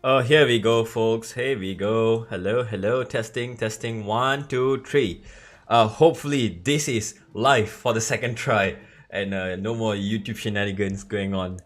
Oh, here we go, folks. Here we go. Hello, hello. Testing, testing. 1, 2, 3. Hopefully this is live for the second try, and no more YouTube shenanigans going on.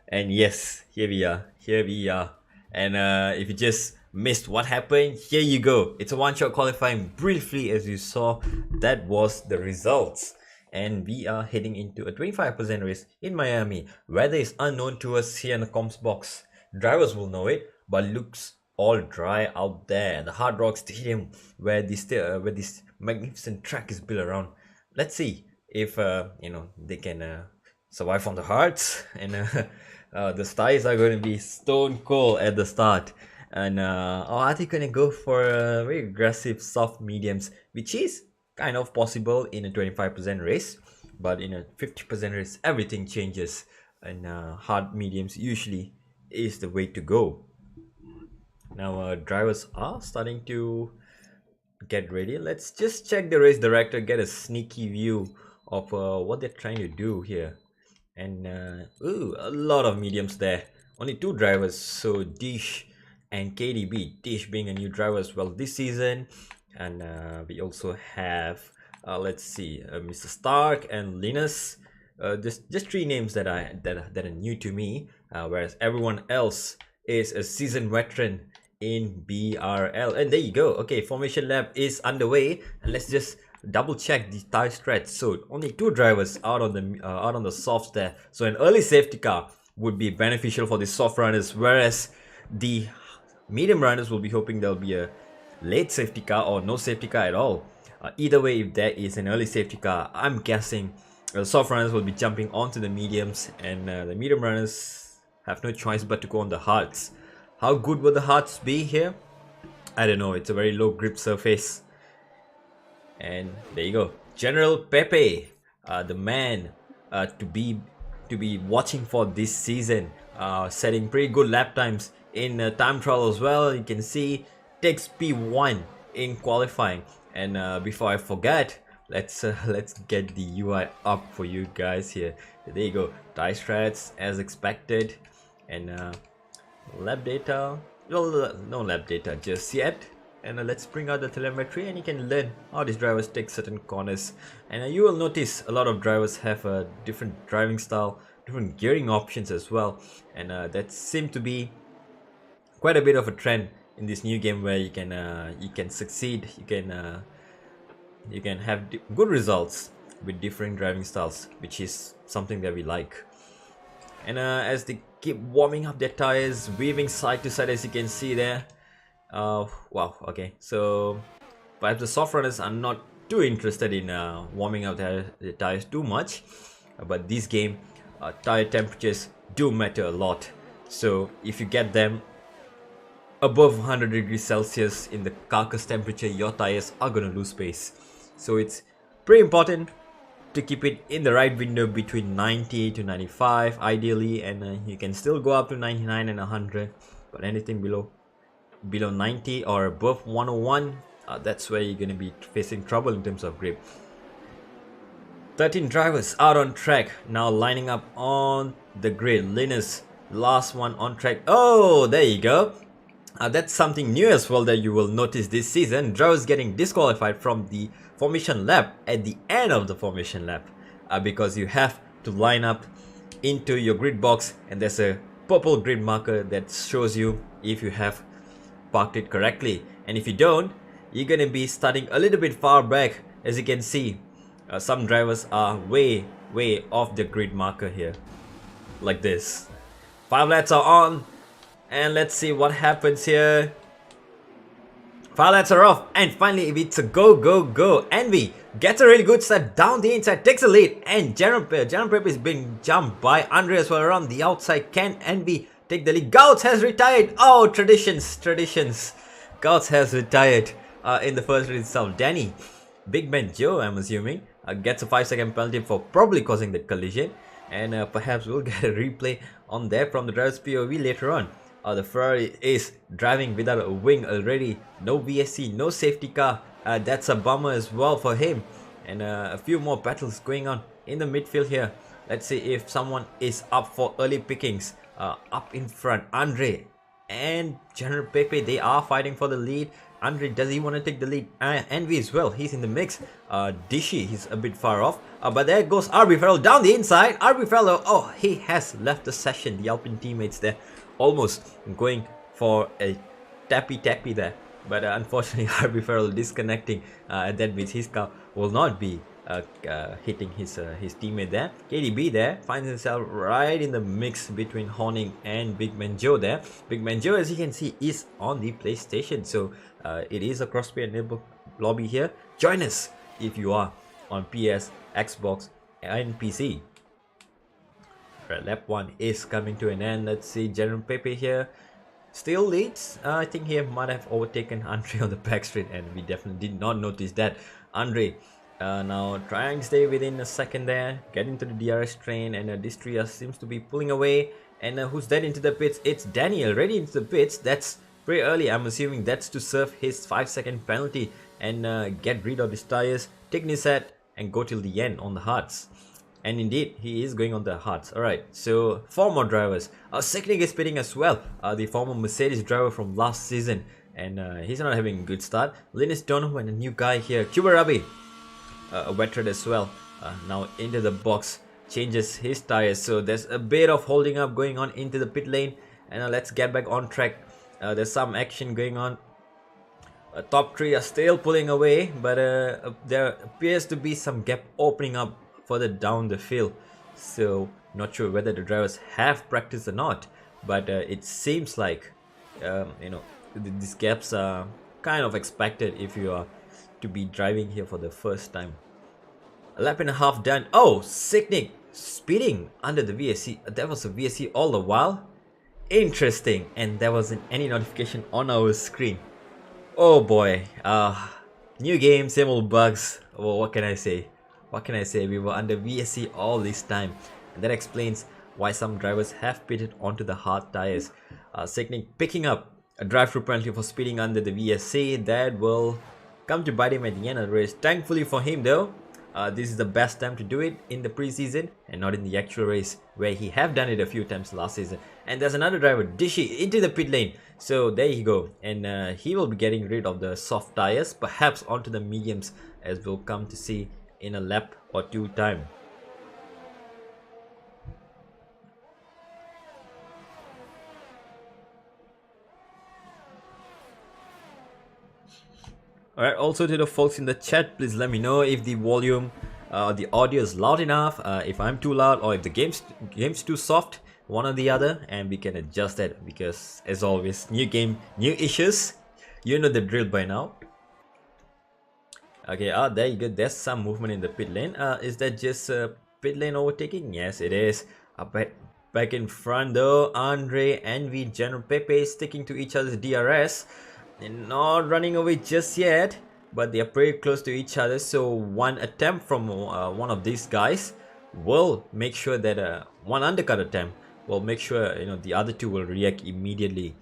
And yes, here we are. Here we are. And if you just missed what happened, here you go. It's a one-shot qualifying. Briefly, as you saw, that was the results. And we are heading into a 25% race in Miami. Weather is unknown to us here in the comms box. Drivers will know it, but looks all dry out there. The Hard Rock Stadium, where this magnificent track is built around. Let's see if they can survive from the hearts, and the styles are going to be stone cold at the start. And are they going to go for very aggressive soft mediums, which is kind of possible in a 25% race, but in a 50% race everything changes, and hard mediums usually is the way to go. Now drivers are starting to get ready. Let's just check the race director, get a sneaky view of what they're trying to do here. And ooh, a lot of mediums there, only 2 drivers, so Dish and KDB. Dish being a new driver as well this season, and we also have let's see, Mr. Stark and Linus. Just 3 names that are new to me, whereas everyone else is a seasoned veteran in BRL. And there you go. Okay, formation lap is underway, and let's just double check the tire stretch. So only 2 drivers out on the softs there, so an early safety car would be beneficial for the soft runners, whereas the medium runners will be hoping there'll be a late safety car or no safety car at all. Either way, if there is an early safety car, I'm guessing the soft runners will be jumping onto the mediums, and the medium runners have no choice but to go on the hards. How good will the hards be here? I don't know. It's a very low grip surface. And there you go, General Pepe, the man to be watching for this season, setting pretty good lap times in time trial as well. You can see takes P1 in qualifying. And before I forget, let's get the UI up for you guys here. There you go, tire strats as expected, and lap data. Well, no lap data just yet. And let's bring out the telemetry, and you can learn how these drivers take certain corners. And you will notice a lot of drivers have a different driving style, different gearing options as well, and that seems to be quite a bit of a trend in this new game, where you can succeed, you can have good results with different driving styles, which is something that we like. And as they keep warming up their tires, weaving side to side, as you can see there. Wow, okay, so perhaps the soft runners are not too interested in warming up their tires too much, but this game, tire temperatures do matter a lot. So if you get them above 100 degrees Celsius in the carcass temperature, your tires are going to lose space. So it's pretty important to keep it in the right window between 90 to 95 ideally, and you can still go up to 99 and 100, but anything below 90 or above 101, that's where you're going to be facing trouble in terms of grip. 13 drivers out on track, now lining up on the grid. Linus, last one on track. Oh, there you go. That's something new as well that you will notice this season. Drivers getting disqualified from the formation lap at the end of the formation lap, because you have to line up into your grid box, and there's a purple grid marker that shows you if you have parked it correctly, and if you don't, you're gonna be starting a little bit far back. As you can see, some drivers are way off the grid marker here, like this. 5 laps are on, and let's see what happens here. 5 laps are off, and finally it's a go. Envy gets a really good start down the inside, takes the lead, and General Pepe is being jumped by Andre as well around the outside. Can Envy take the lead? Gouts has retired. Oh, traditions. Gouts has retired in the first race itself. Danny, Big Man Joe, I'm assuming, gets a 5-second penalty for probably causing the collision, and perhaps we'll get a replay on there from the driver's POV later on. The Ferrari is driving without a wing already. No VSC, no safety car. That's a bummer as well for him. And a few more battles going on in the midfield here. Let's see if someone is up for early pickings. Up in front, Andre and General Pepe, they are fighting for the lead. Andre, does he want to take the lead? Envy as well, he's in the mix. Dishy, he's a bit far off. But there goes RB Farrell down the inside. RB Farrell, oh, he has left the session. The Alpine teammates there almost going for a tappy there. But unfortunately, RB Farrell disconnecting. That means his car will not be hitting his teammate there. KDB there finds himself right in the mix between Horning and Big Man Joe there. Big Man Joe, as you can see, is on the PlayStation, so it is a crossplay enabled lobby here. Join us if you are on PS, Xbox and PC. Right, lap 1 is coming to an end. Let's see, General Pepe here still leads. I think he might have overtaken Andre on the back straight, and we definitely did not notice that. Andre now trying to stay within a second there, get into the DRS train, and Distria seems to be pulling away. And who's that into the pits? It's Daniel ready into the pits. That's pretty early. I'm assuming that's to serve his 5-second penalty and get rid of his tires, take his set, and go till the end on the hards. And indeed, he is going on the hards. Alright, so 4 more drivers. Seknig is pitting as well. The former Mercedes driver from last season. And he's not having a good start. Linus Donovan, a new guy here. Kubarabi, a veteran as well. Now into the box. Changes his tires. So there's a bit of holding up going on into the pit lane. And let's get back on track. There's some action going on. Top 3 are still pulling away. But there appears to be some gap opening up further down the field, so not sure whether the drivers have practiced or not, but it seems like these gaps are kind of expected if you are to be driving here for the first time. A lap and a half done. Oh, Seknig speeding under the VSC. That was a VSC all the while. Interesting, and there wasn't any notification on our screen. Oh boy, new game, same old bugs. Oh, what can I say? What can I say? We were under VSC all this time, and that explains why some drivers have pitted onto the hard tires. Seknig picking up a drive-through penalty for speeding under the VSC. That will come to bite him at the end of the race. Thankfully for him though, this is the best time to do it in the preseason and not in the actual race, where he have done it a few times last season. And there's another driver, Dishy, into the pit lane. So there you go, and he will be getting rid of the soft tires, perhaps onto the mediums, as we'll come to see in a lap or 2 time. Alright, also to the folks in the chat, please let me know if the volume, the audio is loud enough, if I'm too loud, or if the game's too soft, one or the other, and we can adjust that, because as always, new game, new issues. You know the drill by now. Okay, there you go. There's some movement in the pit lane. Is that just pit lane overtaking? Yes, it is. Back in front though, Andre, Envy, General Pepe sticking to each other's DRS. They're not running away just yet, but they are pretty close to each other. So one attempt from one of these guys will make sure that one undercut attempt will make sure the other 2 will react immediately.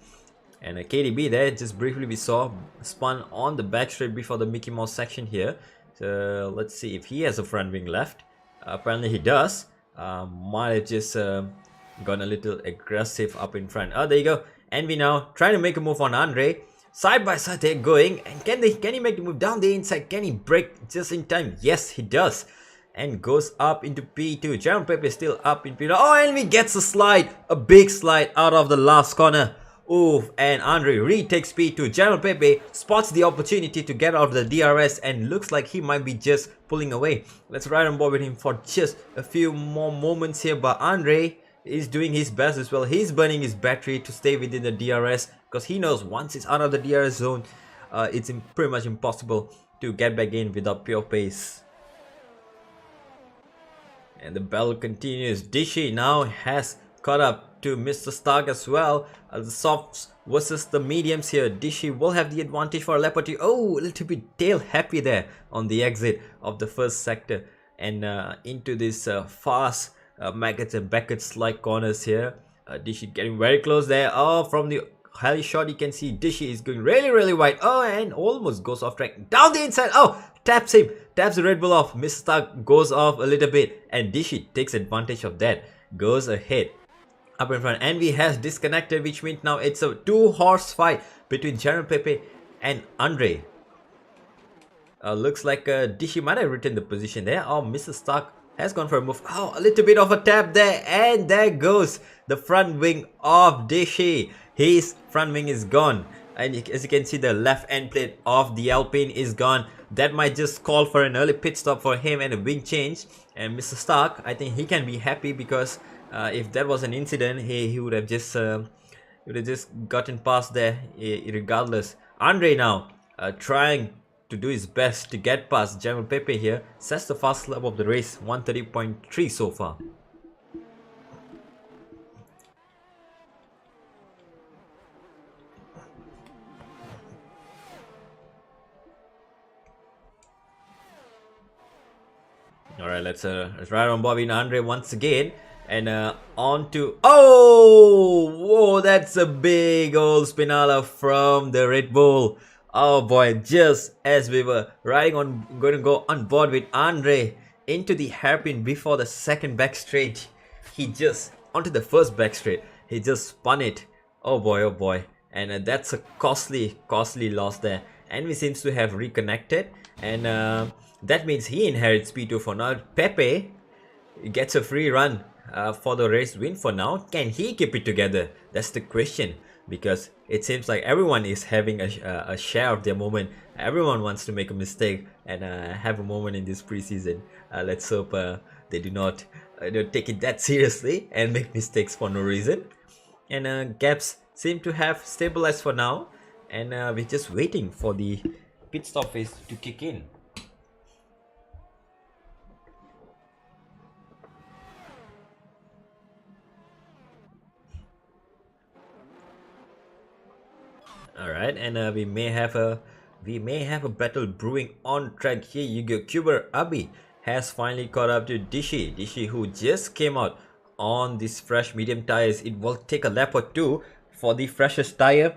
And KDB there, just briefly we saw, spun on the back straight before the Mickey Mouse section here. So let's see if he has a front wing left. Apparently he does. Might have just gone a little aggressive up in front. Oh, there you go. Envy now trying to make a move on Andre. Side by side they're going. And can he make the move down the inside? Can he break just in time? Yes, he does. And goes up into P2. General Pepe is still up in P2. Oh, Envy gets a slide. A big slide out of the last corner. Oof, and Andre retakes P2. General Pepe spots the opportunity to get out of the DRS and looks like he might be just pulling away. Let's ride on board with him for just a few more moments here, but Andre is doing his best as well. He's burning his battery to stay within the DRS, because he knows once it's out of the DRS zone, it's pretty much impossible to get back in without pure pace. And the battle continues. Dishy now has caught up to Mr. Stark as well. The softs versus the mediums here. Dishy will have the advantage for a lap or 2. Oh, a little bit tail happy there on the exit of the first sector, and into this fast maggots and Beckett's like corners here. Dishy getting very close there. Oh, from the heli shot you can see Dishy is going really wide. Oh, and almost goes off track down the inside. Oh, taps him, taps the Red Bull off. Mr. Stark goes off a little bit, and Dishy takes advantage of that, goes ahead. up in front. Envy has disconnected, which means now it's a 2-horse fight between General Pepe and Andre. Looks like Dishi might have written the position there. Oh, Mr. Stark has gone for a move. Oh, a little bit of a tap there, and there goes the front wing of Dishi. His front wing is gone, and as you can see, the left end plate of the Alpine is gone. That might just call for an early pit stop for him and a wing change. And Mr. Stark, I think he can be happy, because if that was an incident, he would have just gotten past there regardless. Andre now trying to do his best to get past General Pepe here. Sets the fast lap of the race, 130.3 so far. Alright, let's ride on Bobby and Andre once again. And on to... Oh! Whoa, that's a big old spinala from the Red Bull. Oh boy, just as we were going to go on board with Andre into the hairpin before the second back straight, he just, onto the first back straight, he just spun it. Oh boy. And that's a costly loss there. Envy seems to have reconnected, and that means he inherits P2 for now. Pepe gets a free run for the race win for now. Can he keep it together? That's the question, because it seems like everyone is having a share of their moment. Everyone wants to make a mistake and have a moment in this preseason. Let's hope they do not take it that seriously and make mistakes for no reason. And gaps seem to have stabilized for now, and we're just waiting for the pit stop phase to kick in. Alright, and we may have a battle brewing on track here. You go. Cuber Abi has finally caught up to Dishi, who just came out on these fresh medium tires. It will take a lap or two for the freshest tire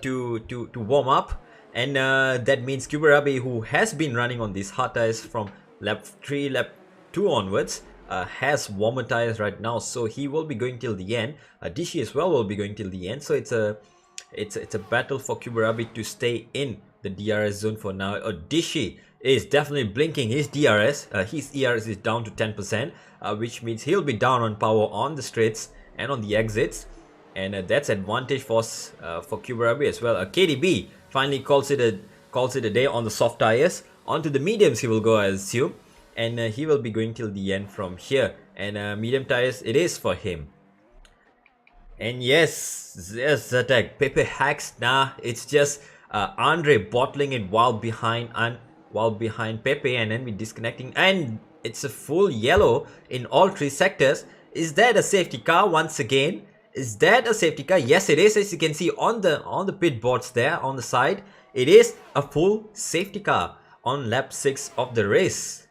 to warm up, and that means Cuber Abi, who has been running on these hard tires from lap 3, lap 2 onwards, has warmer tires right now, so he will be going till the end. Dishi as well will be going till the end, so it's a battle for Kuberabi to stay in the DRS zone for now. Dishi is definitely blinking his DRS. His ERS is down to 10%, which means he'll be down on power on the straights and on the exits, and that's advantage for Kuberabi as well. KDB finally calls it a day on the soft tires. Onto the mediums he will go, I assume, and he will be going till the end from here. And medium tires it is for him. And yes, attack. Pepe hacks. Nah, it's just Andre bottling it while behind Pepe, and then we disconnecting, and it's a full yellow in all 3 sectors. Is that a safety car once again? Is that a safety car? Yes, it is. As you can see on the pit boards there on the side, it is a full safety car on lap 6 of the race.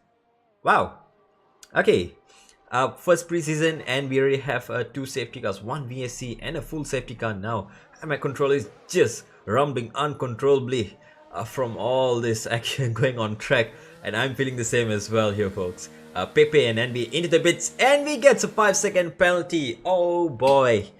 Wow. Okay. First preseason, and we already have 2 safety cars, 1 VSC and a full safety car now. And my controller is just rumbling uncontrollably from all this action going on track, and I'm feeling the same as well here, folks. Pepe and Envy into the pits. Envy gets a 5-second penalty. Oh boy.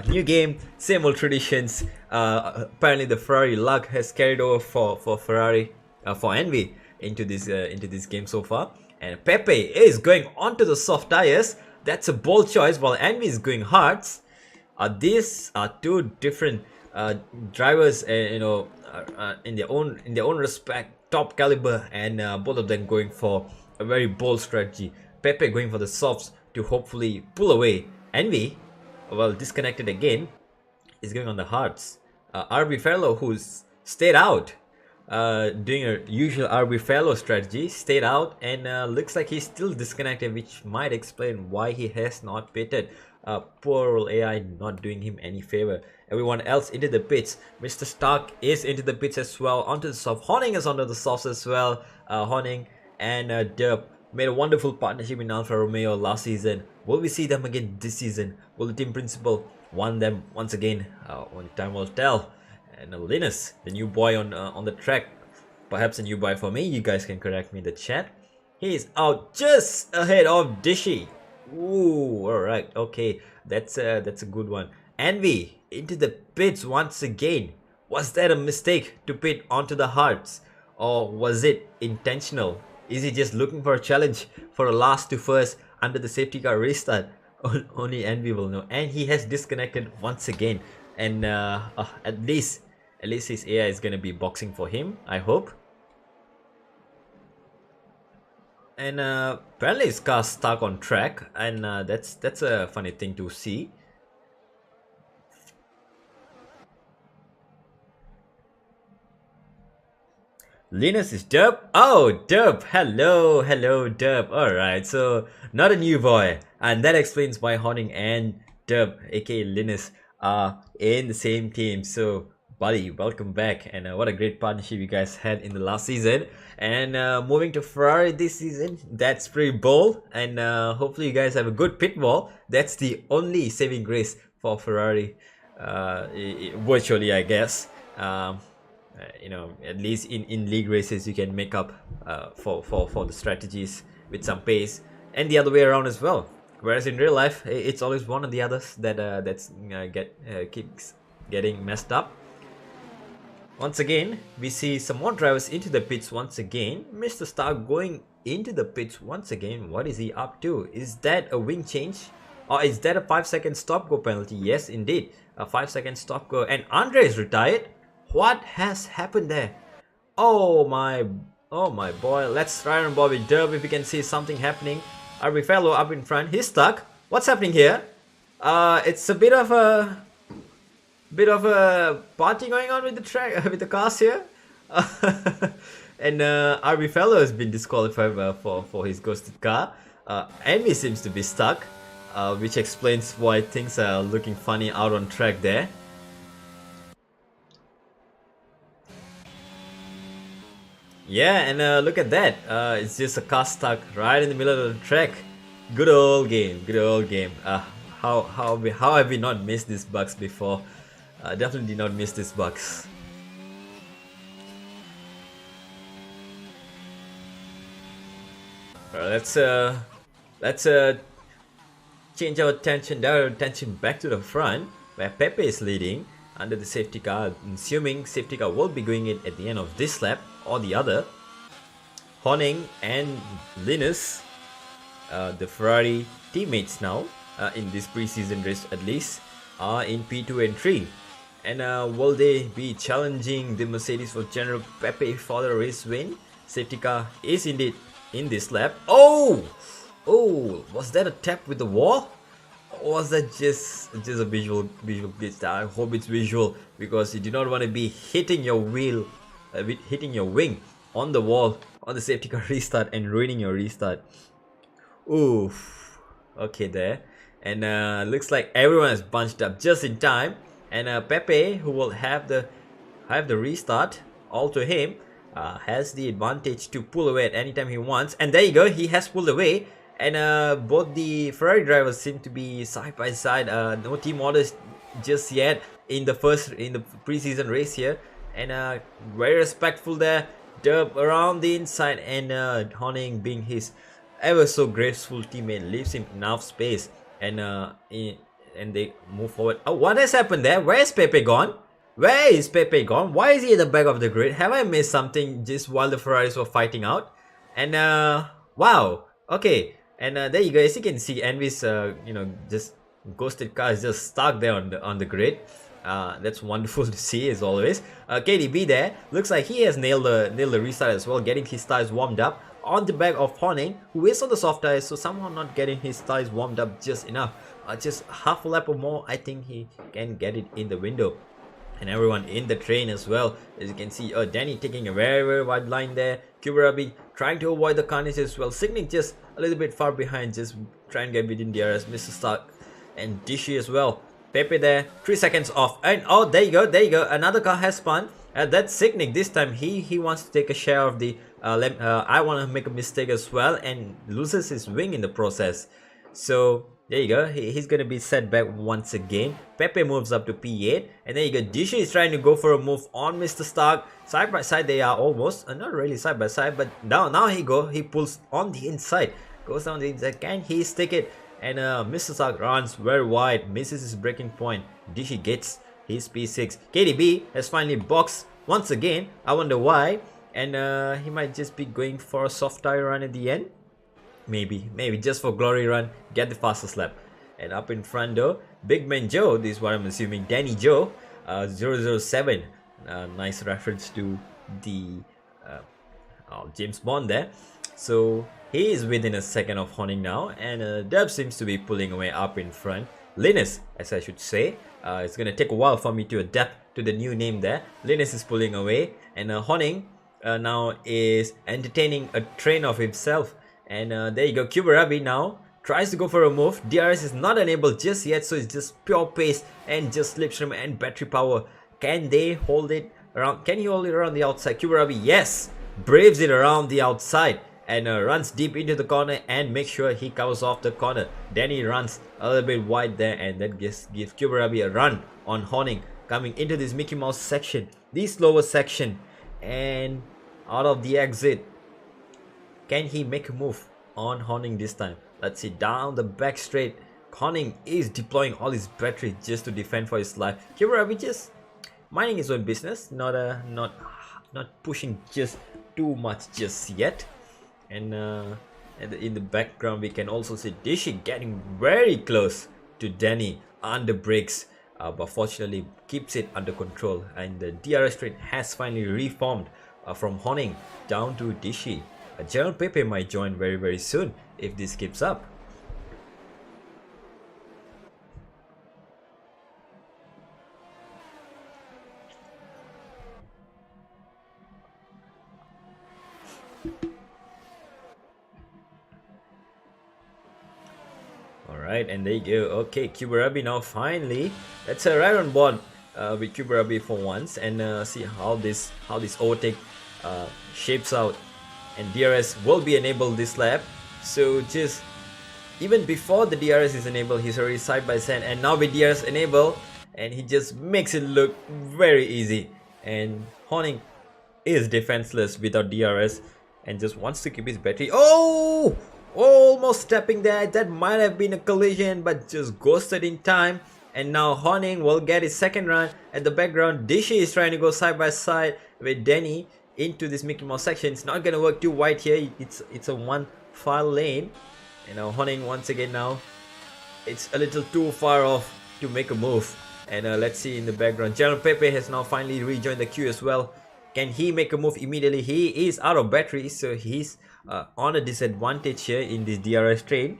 New game, same old traditions. Apparently the Ferrari luck has carried over for Envy into this game so far. And Pepe is going onto the soft tires. That's a bold choice, while Envy is going hards. These are 2 different drivers, in their own respect, top caliber, and both of them going for a very bold strategy. Pepe going for the softs to hopefully pull away. Envy, well, disconnected again, is going on the hards. RB Fellow, who's stayed out, doing a usual RB Fellow strategy, stayed out, and looks like he's still disconnected, which might explain why he has not pitted. Poor old AI not doing him any favor. Everyone else into the pits. Mr. Stark is into the pits as well, onto the soft. Horning is onto the softs as well. Horning and Derp made a wonderful partnership in Alfa Romeo last season. Will we see them again this season? Will the team principal want them once again? Only time will tell. And Linus, the new boy on the track, perhaps a new boy for me. You guys can correct me in the chat. He is out just ahead of Dishi. Ooh, all right, okay, that's a good one. Envy into the pits once again. Was that a mistake to pit onto the hearts, or was it intentional? Is he just looking for a challenge for a last to first under the safety car restart? Only Envy will know. And he has disconnected once again. And at least his AI is gonna be boxing for him, I hope. And apparently his car's stuck on track, and that's a funny thing to see. Linus is Dub. Oh, Dub. Hello, hello, Dub. Alright, so not a new boy. And that explains why Horning and Dub, aka Linus, are in the same team. So, buddy, welcome back. And what a great partnership you guys had in the last season. And moving to Ferrari this season, that's pretty bold. And hopefully you guys have a good pit wall. That's the only saving grace for Ferrari, virtually, I guess. You know, at least in league races you can make up for the strategies with some pace, and the other way around as well. Whereas in real life, it's always one of the others that keeps getting messed up. Once again, we see some more drivers into the pits once again. Mr. Stark going into the pits once again. What is he up to? Is that a wing change? Or is that a 5-second stop go penalty? Yes, indeed. A 5-second stop go. And Andre is retired. What has happened there? Oh my boy. Let's try and Bobby Derb if we can see something happening. RB fellow up in front. He's stuck. What's happening here? It's a bit of a party going on with the track with the cars here. And RB fellow has been disqualified for his ghosted car. Amy seems to be stuck, which explains why things are looking funny out on track there. Yeah, and look at that. It's just a car stuck right in the middle of the track. Good old game. Good old game. How have we not missed these bugs before? Definitely did not miss these bugs. Let's change our attention back to the front, where Pepe is leading under the safety car, assuming safety car will be going in at the end of this lap or the other. Horning and Linus, the Ferrari teammates now, in this preseason race at least, are in P2 and 3. And will they be challenging the Mercedes for General Pepe for the race win? Safety car is indeed in this lap. Oh, was that a tap with the wall? Or was that just a visual glitch? I hope it's visual, because you do not want to be hitting your wheel, hitting your wing on the wall on the safety car restart and ruining your restart. Oof. Okay there. And looks like everyone is bunched up just in time. And Pepe, who will have the restart all to him, has the advantage to pull away at any time he wants. And there you go, he has pulled away. And both the Ferrari drivers seem to be side by side. No team orders just yet in the preseason race here. And very respectful there. Dub around the inside, and Horning, being his ever so graceful teammate, leaves him enough space. And they move forward. Oh, what has happened there? Where is Pepe gone? Where is Pepe gone? Why is he at the back of the grid? Have I missed something just while the Ferraris were fighting out? And wow. Okay. And there you go. As you can see, Envy's just ghosted car is just stuck there on the grid. That's wonderful to see as always. KDB there looks like he has nailed the restart as well, getting his tires warmed up on the back of Horning, who is on the soft tires, so somehow not getting his tires warmed up just enough. Just half a lap or more, I think he can get it in the window. And everyone in the train as well, as you can see. Danny taking a very wide line there. Kuberabi trying to avoid the carnage as well. Signing just a little bit far behind, just trying to get within the RS. Mr. Stark and Dishy as well. Pepe there, 3 seconds off. And oh, there you go. Another car has spun. That's Signic. This time he wants to take a share of the I want to make a mistake as well, and loses his wing in the process. So there you go, he's gonna be set back once again. Pepe moves up to P8, and there you go. Dishy is trying to go for a move on Mr. Stark. Side by side they are almost, not really side by side, but now he pulls on the inside, goes down the inside. Can he stick it? And Mr. Stark runs very wide, misses his breaking point. Dishy gets his P6. KDB has finally boxed once again. I wonder why. And he might just be going for a soft tire run at the end. Maybe just for glory run, get the fastest lap. And up in front though, Big Man Joe, this is what I'm assuming, Danny Joe, 007. Nice reference to the James Bond there. So he is within a second of Honing now, and Dub seems to be pulling away up in front. Linus, as I should say. It's gonna take a while for me to adapt to the new name there. Linus is pulling away, and Honing now is entertaining a train of himself. And there you go, Kuberabi now tries to go for a move. DRS is not enabled just yet, so it's just pure pace and just slipstream and battery power. Can they hold it around? Can he hold it around the outside? Kuberabi, yes, braves it around the outside and runs deep into the corner and makes sure he covers off the corner. Danny runs a little bit wide there, and that gives Kuberabi a run on Honing coming into this Mickey Mouse section, the slower section, and out of the exit. Can he make a move on Honing this time? Let's see, down the back straight. Honing is deploying all his battery just to defend for his life. Kuberabi just minding his own business, not pushing just too much just yet. And in the background we can also see Dishy getting very close to Danny under brakes, but fortunately keeps it under control, and the DRS train has finally reformed from Honing down to Dishy. General Pepe might join very soon if this keeps up. Alright, and there you go. Okay, Kuberabi now finally. Let's ride on board with Kuberabi for once and see how this overtake shapes out. And DRS will be enabled this lap. So just even before the DRS is enabled, he's already side by side, and now with DRS enabled, and he just makes it look very easy. And Honing is defenseless without DRS and just wants to keep his battery. Oh! Almost stepping there. That might have been a collision, but just ghosted in time. And now Honing will get his second run. At the background, Dishy is trying to go side by side with Danny into this Mickey Mouse section. It's not gonna work too wide here. It's a one file lane. And now Honing once again now. It's a little too far off to make a move. And let's see in the background. General Pepe has now finally rejoined the queue as well. Can he make a move immediately? He is out of battery, so he's on a disadvantage here in this DRS train.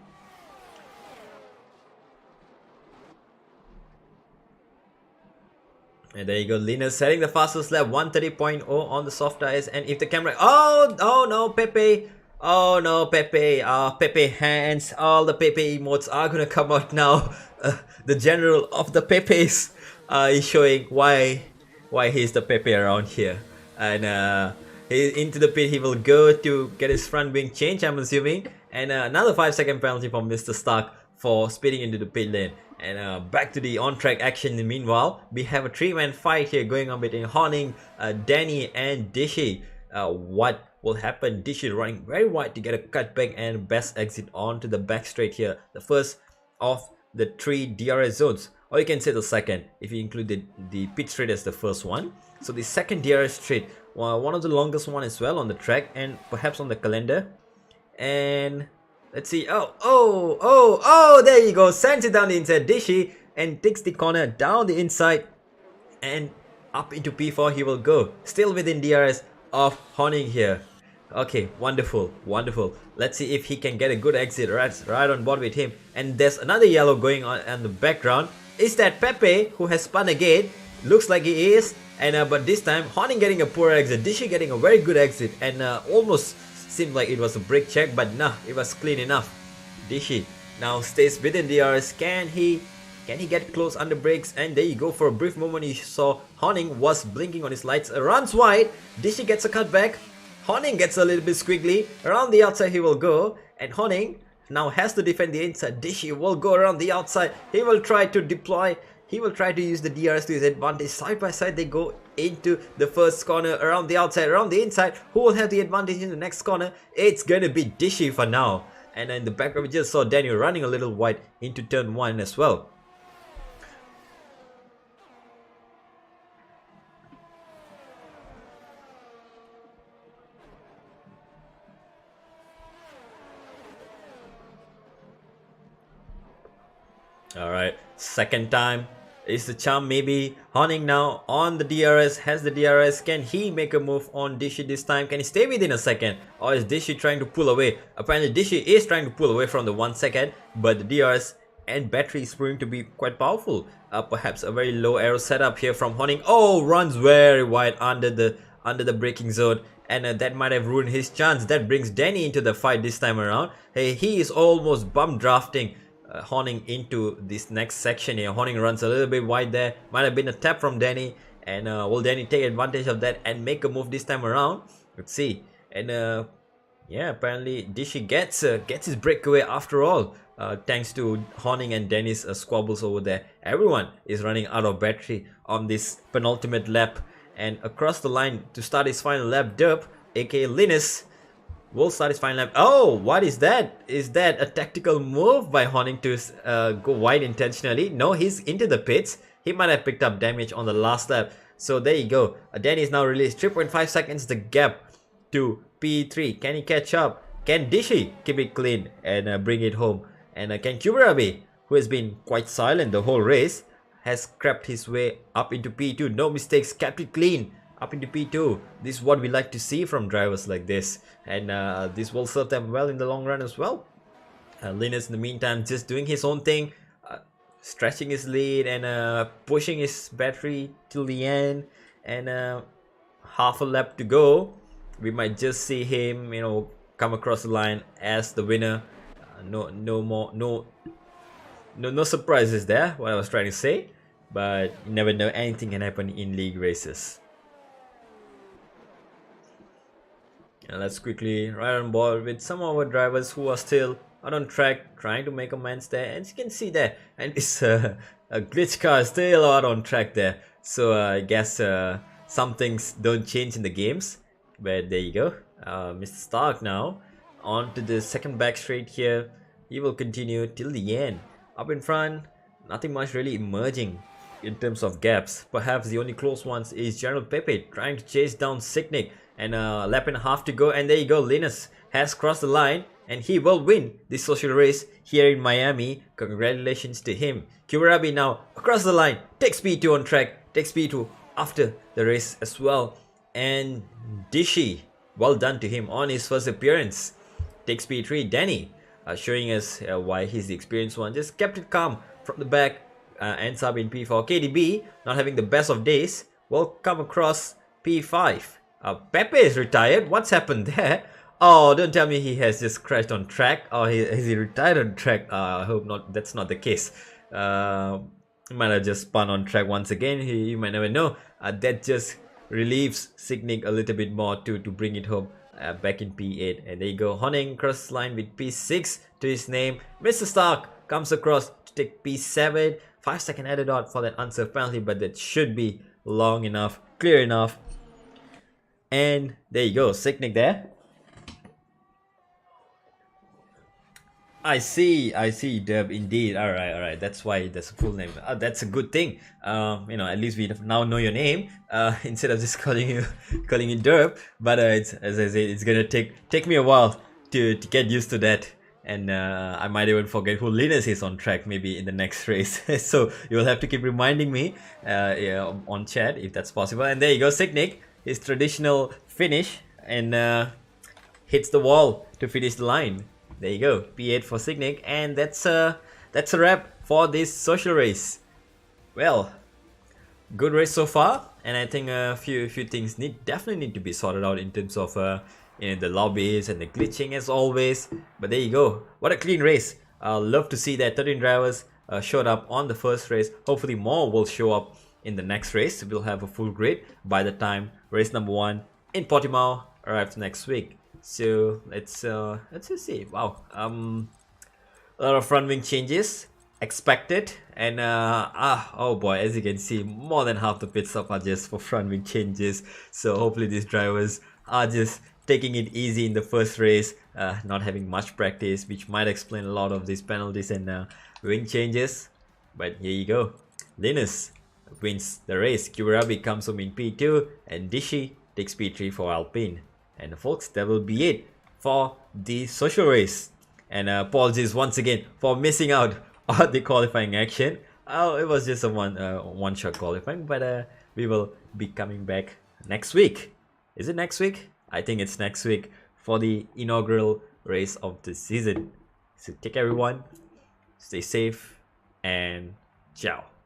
And there you go, Linus setting the fastest lap, 130.0 on the soft tires. And if the camera, oh no, Pepe, oh no, Pepe, Pepe hands, all the Pepe emotes are gonna come out now. The general of the Pepes is showing why he's the Pepe around here. And into the pit he will go to get his front wing changed, I'm assuming. And another 5-second penalty from Mr. Stark for speeding into the pit lane. And back to the on-track action. Meanwhile, we have a 3-man fight here going on between Honing, Danny and Dishy. What will happen? Dishy running very wide to get a cutback and best exit onto the back straight here. The first of the 3 DRS zones, or you can say the second if you include the pit straight as the first one. So the second DRS straight, one of the longest one as well on the track and perhaps on the calendar. And let's see, oh, there you go, sends it down the inside, Dishy, and takes the corner down the inside and up into P4 he will go, still within DRS of Honing here. Okay, wonderful. Let's see if he can get a good exit right on board with him. And there's another yellow going on in the background. Is that Pepe who has spun again? Looks like he is. And but this time Honing getting a poor exit, Dishy getting a very good exit, and almost seemed like it was a brake check, but nah, it was clean enough. Dishy now stays within DRS. Can he get close under brakes? And there you go, for a brief moment you saw Honing was blinking on his lights, runs wide, Dishy gets a cutback, Honing gets a little bit squiggly, around the outside he will go, and Honing now has to defend the inside. Dishy will go around the outside, he will try to deploy, he will try to use the DRS to his advantage. Side by side they go into the first corner, around the outside, around the inside. Who will have the advantage in the next corner? It's gonna be Dishy for now. And in the background we just saw Danny running a little wide into turn 1 as well. Alright, second time is the charm maybe. Horning now on the DRS, has the DRS. Can he make a move on Dishy this time? Can he stay within a second? Or is Dishy trying to pull away? Apparently Dishy is trying to pull away from the 1 second, but the DRS and battery is proving to be quite powerful. Perhaps a very low aero setup here from Horning. Oh, runs very wide under the braking zone. And that might have ruined his chance. That brings Danny into the fight this time around. Hey, he is almost bump drafting Horning into this next section here. Horning runs a little bit wide there. Might have been a tap from Danny. And will Danny take advantage of that and make a move this time around? Let's see. And yeah, apparently Dishy gets his breakaway after all. Thanks to Horning and Danny's squabbles over there. Everyone is running out of battery on this penultimate lap. And across the line to start his final lap, Derp, aka Linus, will start his final lap. Oh, what is that? Is that a tactical move by Horning to go wide intentionally? No, he's into the pits. He might have picked up damage on the last lap. So there you go. Danny is now released. 3.5 seconds the gap to P3. Can he catch up? Can Dishy keep it clean and bring it home? And can Kuberabe, who has been quite silent the whole race, has crept his way up into P2. No mistakes, kept it clean. Up into P2. This is what we like to see from drivers like this. And this will serve them well in the long run as well. Linus in the meantime just doing his own thing. Stretching his lead and pushing his battery till the end. And half a lap to go. We might just see him, you know, come across the line as the winner. No surprises there, what I was trying to say. But you never know, anything can happen in league races. And let's quickly ride on board with some of our drivers who are still out on track, trying to make amends there. And you can see there, and it's a glitch car still out on track there. So I guess some things don't change in the games. But there you go. Mr. Stark now on to the second back straight here. He will continue till the end. Up in front, nothing much really emerging in terms of gaps. Perhaps the only close ones is General Pepe trying to chase down Sicknick. And a lap and a half to go, and there you go. Linus has crossed the line and he will win this social race here in Miami. Congratulations to him. Kuberabe now across the line, takes P2 on track, takes P2 after the race as well. And Dishy, well done to him on his first appearance, takes P3. Danny showing us why he's the experienced one, just kept it calm from the back, ends up in P4. KDB, not having the best of days, will come across P5. Pepe is retired. What's happened there? Oh, don't tell me he has just crashed on track. Or has he retired on track? I hope not. That's not the case. He might have just spun on track once again. You might never know. That just relieves Sicknick a little bit more to bring it home back in P8. And there you go. Horning cross line with P6 to his name. Mr. Stark comes across to take P7. 5-second added on for that unserved penalty, but that should be long enough, clear enough. And there you go, Sicknick there. I see, Deb, indeed. Alright, that's why that's a full name. That's a good thing. You know, at least we now know your name, instead of just calling you Derb. But it's, as I say, it's gonna take me a while to get used to that. And I might even forget who Linus is on track maybe in the next race. So you'll have to keep reminding me yeah, on chat if that's possible. And there you go, Sicknick. His traditional finish and hits the wall to finish the line. There you go, P8 for Sicknick, and that's a wrap for this social race. Well, good race so far, and I think a few things definitely need to be sorted out in terms of you know, the lobbies and the glitching as always. But there you go, what a clean race. Love to see that 13 drivers showed up on the first race. Hopefully more will show up in the next race. We'll have a full grid by the time race number 1 in Portimao arrives next week. So let's just see. Wow, a lot of front wing changes expected, and oh boy, as you can see, more than half the pit stop are just for front wing changes. So hopefully these drivers are just taking it easy in the first race, not having much practice, which might explain a lot of these penalties and wing changes. But here you go. Linus wins the race. Kurabi comes home in P2 and Dishi takes P3 for Alpine. And folks, that will be it for the social race. And apologies once again for missing out on the qualifying action. Oh, it was just a one-shot qualifying, but we will be coming back next week. Is it next week? I think it's next week for the inaugural race of the season. So take care everyone, stay safe, and ciao.